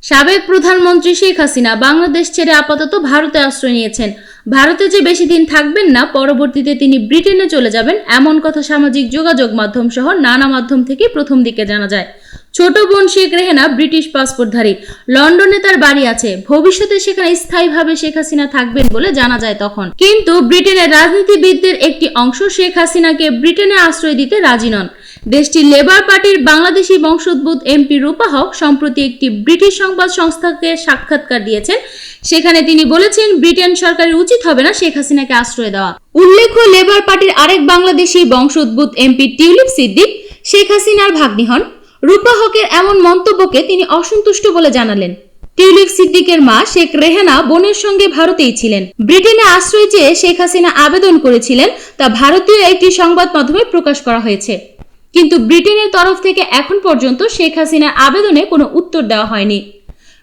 সাবেক প্রধানমন্ত্রী শেখ হাসিনা বাংলাদেশ ছেড়ে আপাতত ভারতে আশ্রয় নিয়েছেন। ভারতে যে বেশি দিন থাকবেন না, পরবর্তীতে তিনি ব্রিটেনে চলে যাবেন, এমন কথা সামাজিক যোগাযোগ মাধ্যম সহ নানা মাধ্যম থেকে প্রথম দিকে জানা যায়। ছোট বোন শেখ রেহেনা ব্রিটিশ পাসপোর্টধারী, লন্ডনে তার বাড়ি আছে। ভবিষ্যতে সেখানে স্থায়ীভাবে শেখ হাসিনা থাকবেন বলে জানা যায় তখন। কিন্তু ব্রিটেনের রাজনীতিবিদদের একটি অংশ শেখ হাসিনাকে ব্রিটেনে আশ্রয় দিতে রাজি নন। দেশটির লেবার পার্টির বাংলাদেশি বংশোদ্ভূত এমপি রূপা হক সম্প্রতি একটি ব্রিটিশ সংবাদ সংস্থাকে সাক্ষাৎকার দিয়েছেন। সেখানে তিনি বলেছেন, ব্রিটেন সরকারের উচিত হবে না শেখ হাসিনাকে আশ্রয় দেওয়া। উল্লেখ্য, লেবার পার্টির আরেক বাংলাদেশি বংশোদ্ভূত এমপি টিউলিপ সিদ্দিক শেখ হাসিনার ভাগ্নি হন। রূপা হকের এমন মন্তব্যকে তিনি অসন্তুষ্ট বলে জানালেন। টিউলিপ সিদ্দিকের মা শেখ রেহানা বোনের সঙ্গে ভারতেই ছিলেন। ব্রিটেনে আশ্রয় চেয়ে শেখ হাসিনা আবেদন করেছিলেন, তা ভারতীয় একটি সংবাদ মাধ্যমে প্রকাশ করা হয়েছে। কিন্তু ব্রিটেনের তরফ থেকে এখন পর্যন্ত শেখ হাসিনার আবেদনে কোনো উত্তর দেওয়া হয়নি।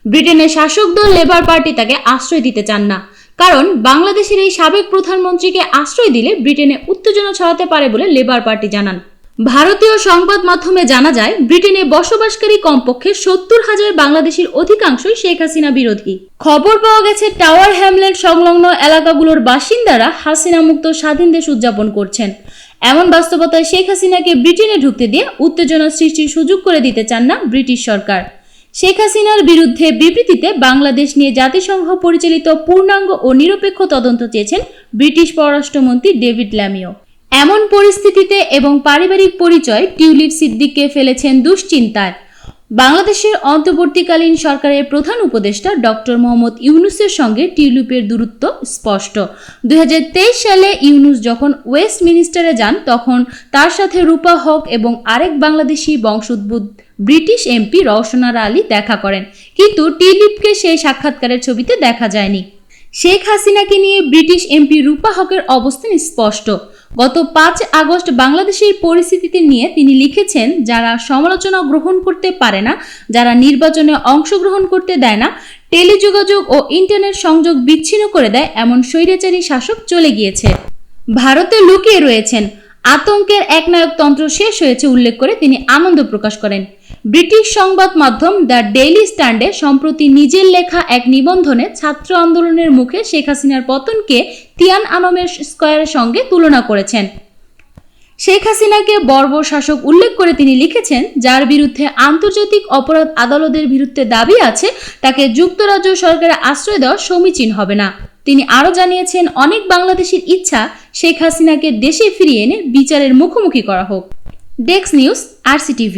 ব্রিটেনের শাসক দল লেবার পার্টি তাকে আশ্রয় দিতে চান না, কারণ বাংলাদেশের এই সাবেক প্রধানমন্ত্রীকে আশ্রয় দিলে ব্রিটেনে উত্তেজনা ছড়াতে পারে বলে লেবার পার্টি জানান। ভারতীয় সংবাদ মাধ্যমে জানা যায়, ব্রিটেনে বসবাসকারী কমপক্ষে 70,000 বাংলাদেশের অধিকাংশই শেখ হাসিনা বিরোধী। খবর পাওয়া গেছে, টাওয়ার হ্যামলেট সংলগ্ন এলাকাগুলোর বাসিন্দারা হাসিনা মুক্ত স্বাধীন দেশ উদযাপন করছেন। এমন বাস্তবতায় শেখ হাসিনাকে ব্রিটেনে ঢুকতে দিয়ে উত্তেজনা সৃষ্টির সুযোগ করে দিতে চান না ব্রিটিশ সরকার। শেখ হাসিনার বিরুদ্ধে বিবৃতিতে বাংলাদেশ নিয়ে জাতিসংঘ পরিচালিত পূর্ণাঙ্গ ও নিরপেক্ষ তদন্ত চেয়েছেন ব্রিটিশ পররাষ্ট্রমন্ত্রী ডেভিড ল্যামিও। এমন পরিস্থিতিতে এবং পারিবারিক পরিচয় টিউলিপ সিদ্দিককে ফেলেছেন দুশ্চিন্তায়। বাংলাদেশের অন্তর্বর্তীকালীন সরকারের প্রধান উপদেষ্টা ডক্টর মোহাম্মদ ইউনূসের সঙ্গে টিউলিপের দূরত্ব স্পষ্ট। 2023 সালে ইউনূস যখন ওয়েস্টমিনিস্টারে যান, তখন তার সাথে রূপা হক এবং আরেক বাংলাদেশি বংশোদ্ভূত ব্রিটিশ এমপি রওশনারা আলী দেখা করেন, কিন্তু টিউলিপকে সেই সাক্ষাৎকারের ছবিতে দেখা যায়নি। শেখ হাসিনাকে নিয়ে ব্রিটিশ এমপি রূপা হকের অবস্থান স্পষ্ট। গত 5 আগস্ট বাংলাদেশের পরিস্থিতিতে নিয়ে তিনি লিখেছেন, যারা সমালোচনা গ্রহণ করতে পারে না, যারা নির্বাচনে অংশগ্রহণ করতে দেয় না, টেলিযোগাযোগ ও ইন্টারনেট সংযোগ বিচ্ছিন্ন করে দেয়, এমন স্বৈরাচারী শাসক চলে গিয়েছে, ভারতে লুকিয়ে রয়েছেন। আতঙ্কের একনায়কতন্ত্র শেষ হয়েছে উল্লেখ করে তিনি আনন্দ প্রকাশ করেন। ব্রিটিশ সংবাদ মাধ্যম দ্য ডেইলি স্ট্যান্ডে সম্প্রতি নিজের লেখা এক নিবন্ধনে ছাত্র আন্দোলনের মুখে শেখ হাসিনার পতনকে তিয়ানআনমের স্কয়ারের সঙ্গে তুলনা করেছেন। শেখ হাসিনাকে বর্বর শাসক উল্লেখ করে তিনি লিখেছেন, যার বিরুদ্ধে আন্তর্জাতিক অপরাধ আদালতের বিরুদ্ধে দাবি আছে, তাকে যুক্তরাজ্য সরকারের আশ্রয় দেওয়া সমীচীন হবে না। তিনি আরও জানিয়েছেন, অনেক বাংলাদেশের ইচ্ছা শেখ হাসিনাকে দেশে ফিরিয়ে এনে বিচারের মুখোমুখি করা হোক। Desk news, RCTV।